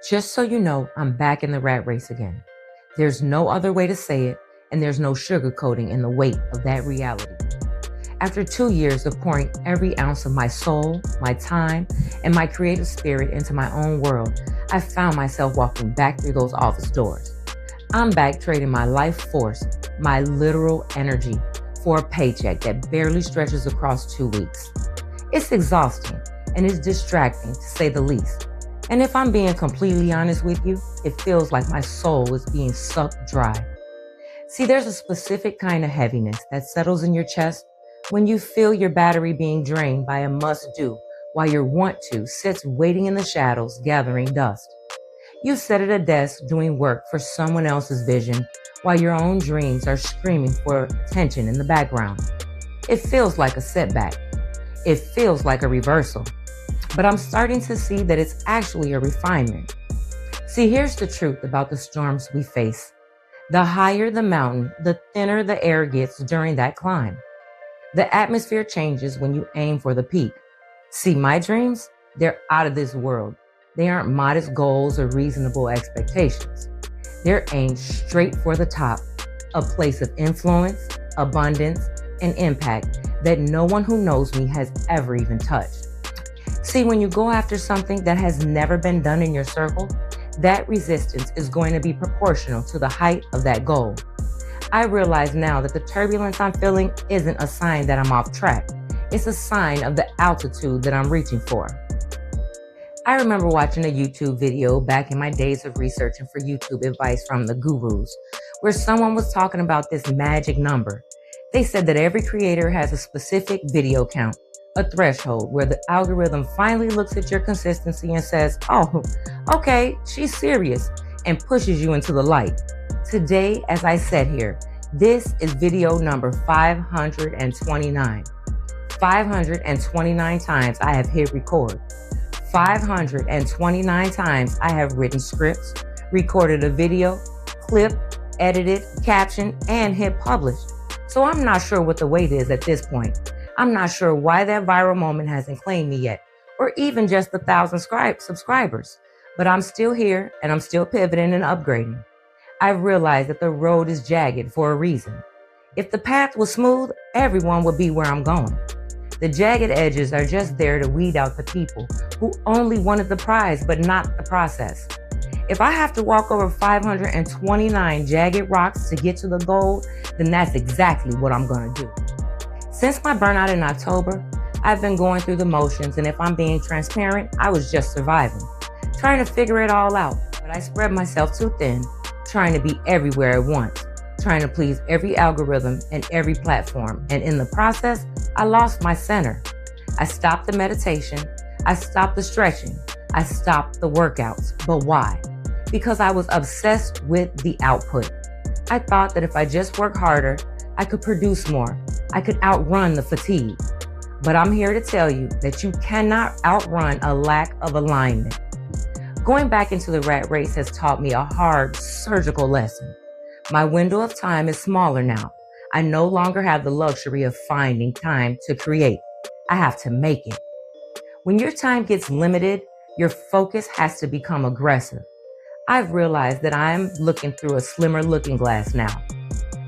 Just so you know, I'm back in the rat race again. There's no other way to say it, and there's no sugarcoating in the weight of that reality. After 2 years of pouring every ounce of my soul, my time, and my creative spirit into my own world, I found myself walking back through those office doors. I'm back trading my life force, my literal energy, for a paycheck that barely stretches across 2 weeks. It's exhausting and it's distracting, to say the least. And if I'm being completely honest with you, it feels like my soul is being sucked dry. See, there's a specific kind of heaviness that settles in your chest when you feel your battery being drained by a must-do while your want-to sits waiting in the shadows gathering dust. You sit at a desk doing work for someone else's vision while your own dreams are screaming for attention in the background. It feels like a setback. It feels like a reversal. But I'm starting to see that it's actually a refinement. See, here's the truth about the storms we face. The higher the mountain, the thinner the air gets during that climb. The atmosphere changes when you aim for the peak. See, my dreams, they're out of this world. They aren't modest goals or reasonable expectations. They're aimed straight for the top, a place of influence, abundance, and impact that no one who knows me has ever even touched. See, when you go after something that has never been done in your circle, that resistance is going to be proportional to the height of that goal. I realize now that the turbulence I'm feeling isn't a sign that I'm off track. It's a sign of the altitude that I'm reaching for. I remember watching a YouTube video back in my days of researching for YouTube advice from the gurus, where someone was talking about this magic number. They said that every creator has a specific video count, a threshold where the algorithm finally looks at your consistency and says, oh, okay, she's serious, and pushes you into the light. Today, as I said here, this is video number 529. 529 times I have hit record. 529 times I have written scripts, recorded a video, clipped, edited, captioned, and hit publish. So I'm not sure what the weight is at this point. I'm not sure why that viral moment hasn't claimed me yet, or even just 1,000 subscribers. But I'm still here, and I'm still pivoting and upgrading. I've realized that the road is jagged for a reason. If the path was smooth, everyone would be where I'm going. The jagged edges are just there to weed out the people who only wanted the prize but not the process. If I have to walk over 529 jagged rocks to get to the goal, then that's exactly what I'm going to do. Since my burnout in October, I've been going through the motions, and if I'm being transparent, I was just surviving, trying to figure it all out. But I spread myself too thin, trying to be everywhere at once, trying to please every algorithm and every platform. And in the process, I lost my center. I stopped the meditation. I stopped the stretching. I stopped the workouts. But why? Because I was obsessed with the output. I thought that if I just worked harder, I could produce more. I could outrun the fatigue. But I'm here to tell you that you cannot outrun a lack of alignment. Going back into the rat race has taught me a hard, surgical lesson. My window of time is smaller now. I no longer have the luxury of finding time to create. I have to make it. When your time gets limited, your focus has to become aggressive. I've realized that I'm looking through a slimmer looking glass now.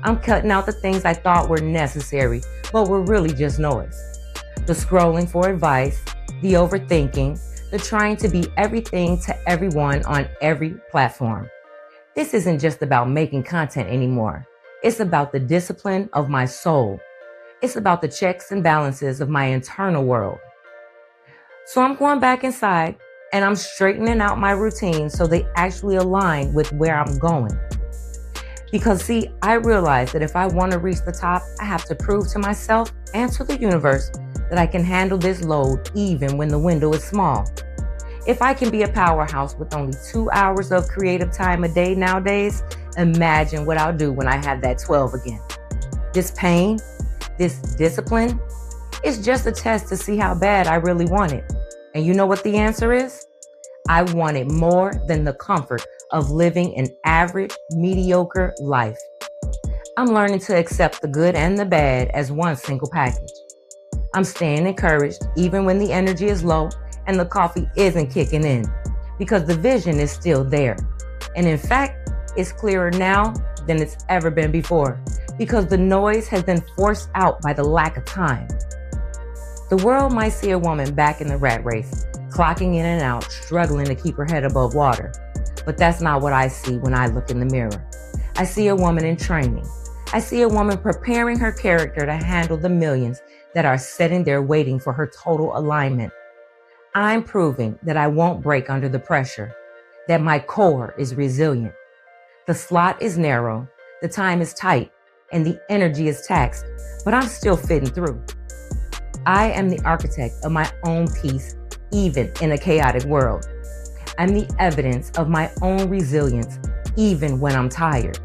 I'm cutting out the things I thought were necessary, but were really just noise. The scrolling for advice, the overthinking, the trying to be everything to everyone on every platform. This isn't just about making content anymore. It's about the discipline of my soul. It's about the checks and balances of my internal world. So I'm going back inside and I'm straightening out my routine so they actually align with where I'm going. Because see, I realize that if I want to reach the top, I have to prove to myself and to the universe that I can handle this load even when the window is small. If I can be a powerhouse with only 2 hours of creative time a day nowadays, imagine what I'll do when I have that 12 again. This pain, this discipline, it's just a test to see how bad I really want it. And you know what the answer is? I want it more than the comfort of living an average, mediocre life. I'm learning to accept the good and the bad as one single package. I'm staying encouraged even when the energy is low and the coffee isn't kicking in, because the vision is still there. And in fact, it's clearer now than it's ever been before, because the noise has been forced out by the lack of time. The world might see a woman back in the rat race, clocking in and out, struggling to keep her head above water. But that's not what I see when I look in the mirror. I see a woman in training. I see a woman preparing her character to handle the millions that are sitting there waiting for her total alignment. I'm proving that I won't break under the pressure, that my core is resilient. The slot is narrow, the time is tight, and the energy is taxed, but I'm still fitting through. I am the architect of my own peace, even in a chaotic world. I'm the evidence of my own resilience, even when I'm tired.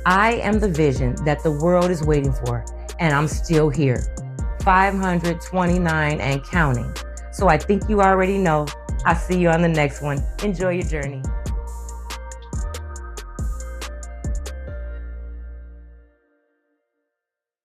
I am the vision that the world is waiting for, and I'm still here, 529 and counting. So I think you already know. I'll see you on the next one. Enjoy your journey.